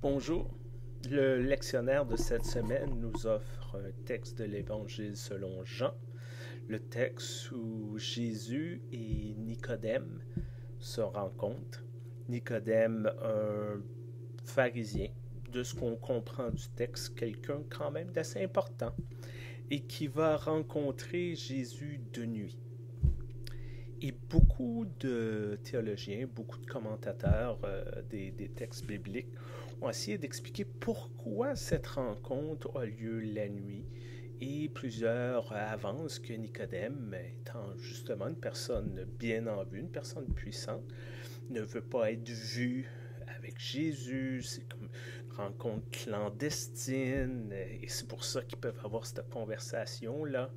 Bonjour. Le lectionnaire de cette semaine nous offre un texte de l'Évangile selon Jean, le texte où Jésus et Nicodème se rencontrent. Nicodème, un pharisien, de ce qu'on comprend du texte, quelqu'un quand même d'assez important, et qui va rencontrer Jésus de nuit. Et beaucoup de théologiens, beaucoup de commentateurs des textes bibliques ont essayé d'expliquer pourquoi cette rencontre a lieu la nuit. Et plusieurs avancent que Nicodème, étant justement une personne bien en vue, une personne puissante, ne veut pas être vu avec Jésus. C'est comme une rencontre clandestine. Et c'est pour ça qu'ils peuvent avoir cette conversation-là.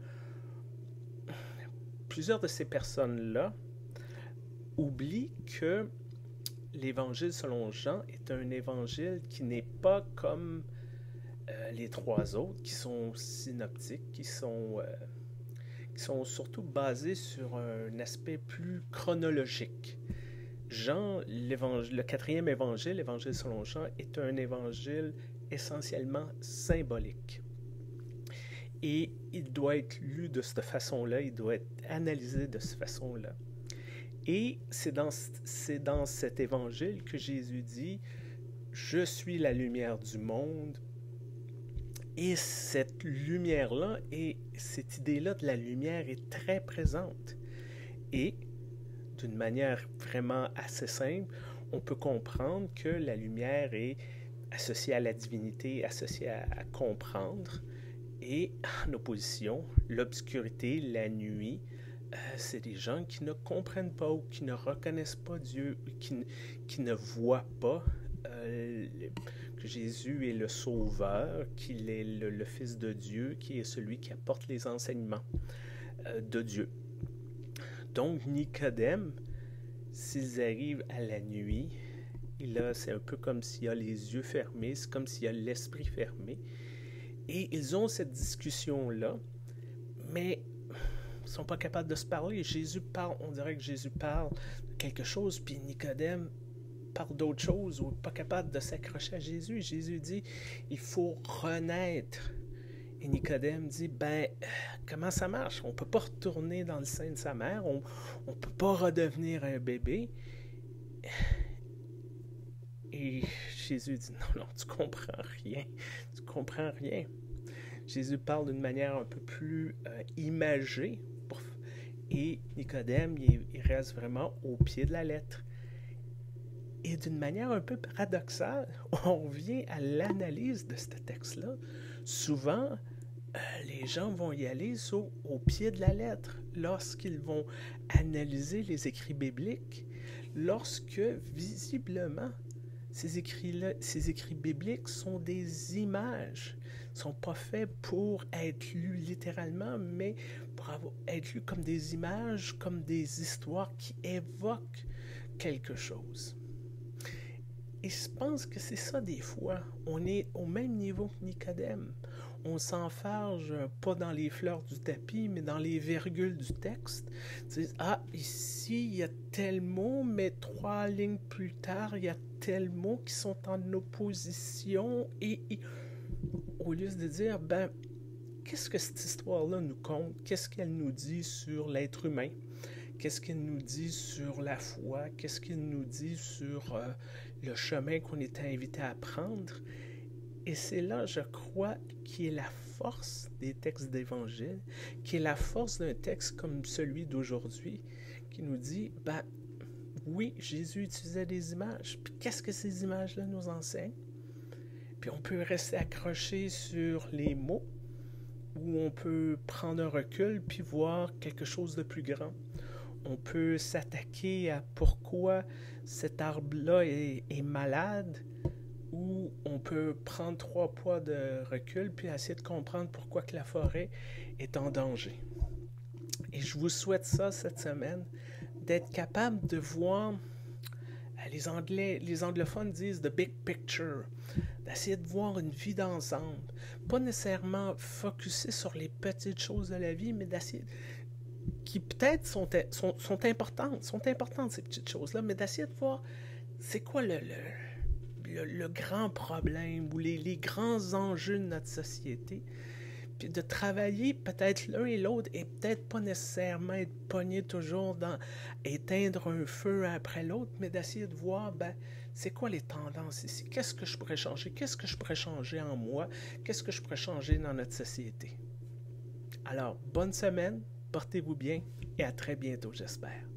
Plusieurs de ces personnes-là oublient que l'Évangile selon Jean est un évangile qui n'est pas comme les trois autres, qui sont synoptiques, qui sont surtout basés sur un aspect plus chronologique. Jean, le quatrième évangile, l'Évangile selon Jean, est un évangile essentiellement symbolique. Et il doit être lu de cette façon-là, il doit être analysé de cette façon-là. Et c'est dans cet évangile que Jésus dit « Je suis la lumière du monde ». Et cette lumière-là, et cette idée-là de la lumière est très présente. Et d'une manière vraiment assez simple, on peut comprendre que la lumière est associée à la divinité, associée à comprendre. Et en opposition, l'obscurité, la nuit, c'est des gens qui ne comprennent pas ou qui ne reconnaissent pas Dieu, qui ne voient pas que Jésus est le Sauveur, qu'il est le Fils de Dieu, qui est celui qui apporte les enseignements de Dieu. Donc, Nicodème, s'ils arrivent à la nuit, et là, c'est un peu comme s'il a les yeux fermés, c'est comme s'il a l'esprit fermé. Et ils ont cette discussion-là, mais ils ne sont pas capables de se parler. Jésus parle, on dirait que Jésus parle de quelque chose, puis Nicodème parle d'autre chose, ou pas capable de s'accrocher à Jésus. Jésus dit, il faut renaître. Et Nicodème dit, comment ça marche? On ne peut pas retourner dans le sein de sa mère, on ne peut pas redevenir un bébé. Et Jésus dit, non, tu comprends rien. Tu comprends rien. Jésus parle d'une manière un peu plus imagée. Et Nicodème, il reste vraiment au pied de la lettre. Et d'une manière un peu paradoxale, on revient à l'analyse de ce texte-là. Souvent, les gens vont y aller au pied de la lettre lorsqu'ils vont analyser les écrits bibliques, lorsque visiblement, ces écrits bibliques sont des images. Ils ne sont pas faits pour être lus littéralement, mais pour être lus comme des images, comme des histoires qui évoquent quelque chose. Et je pense que c'est ça des fois. On est au même niveau que Nicodème. On s'enfarge pas dans les fleurs du tapis, mais dans les virgules du texte. Ici, il y a tel mot, mais 3 lignes plus tard, il y a tel mot qui sont en opposition. Et au lieu de dire, qu'est-ce que cette histoire-là nous conte? Qu'est-ce qu'elle nous dit sur l'être humain? Qu'est-ce qu'elle nous dit sur la foi? Qu'est-ce qu'elle nous dit sur le chemin qu'on est invité à prendre? Et c'est là, je crois, qui est la force des textes d'Évangile, qui est la force d'un texte comme celui d'aujourd'hui, qui nous dit, oui, Jésus utilisait des images. Puis qu'est-ce que ces images-là nous enseignent? Puis on peut rester accroché sur les mots, ou on peut prendre un recul puis voir quelque chose de plus grand. On peut s'attaquer à pourquoi cet arbre-là est malade, ou on peut prendre 3 poids de recul puis essayer de comprendre pourquoi que la forêt est en danger. Et je vous souhaite ça cette semaine, d'être capable de voir, les anglophones disent « the big picture », d'essayer de voir une vie d'ensemble, pas nécessairement focusser sur les petites choses de la vie, mais d'essayer, qui peut-être sont importantes ces petites choses-là, mais d'essayer de voir c'est quoi le grand problème ou les grands enjeux de notre société, puis de travailler peut-être l'un et l'autre et peut-être pas nécessairement être pogné toujours dans éteindre un feu après l'autre, mais d'essayer de voir, c'est quoi les tendances ici? Qu'est-ce que je pourrais changer? Qu'est-ce que je pourrais changer en moi? Qu'est-ce que je pourrais changer dans notre société? Alors, bonne semaine, portez-vous bien et à très bientôt, j'espère.